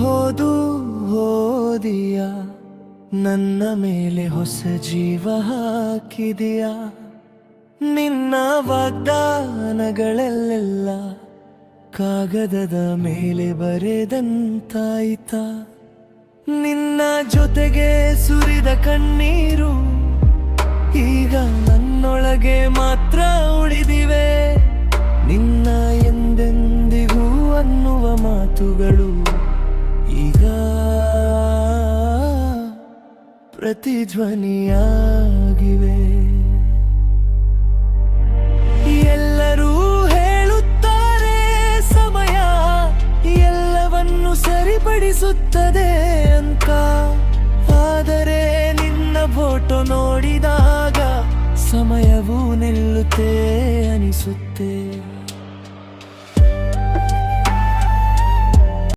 ಹೋದು ಹೋದಿಯ, ನನ್ನ ಮೇಲೆ ಹೊಸ ಜೀವ ಹಾಕಿದೆಯ. ನಿನ್ನ ವಾಗ್ದಾನಗಳೆಲ್ಲ ಕಾಗದದ ಮೇಲೆ ಬರೆದಂತಾಯಿತ. ನಿನ್ನ ಜೊತೆಗೆ ಸುರಿದ ಕಣ್ಣೀರು ಈಗ ನನ್ನೊಳಗೆ ಮಾತ್ರ ಉಳಿದಿವೆ. ನಿನ್ನ ಎಂದೆಂದಿಗೂ ಅನ್ನುವ ಮಾತುಗಳು ಈಗ ಪ್ರತಿಧ್ವನಿಯಾಗಿವೆ. ಎಲ್ಲರೂ ಹೇಳುತ್ತಾರೆ ಸಮಯ ಎಲ್ಲವನ್ನು ಸರಿಪಡಿಸುತ್ತದೆ ಅಂತ, ಆದರೆ ನಿನ್ನ ಫೋಟೋ ನೋಡಿದಾಗ ಸಮಯವು ನಿಲ್ಲುತ್ತೆ ಅನಿಸುತ್ತೆ.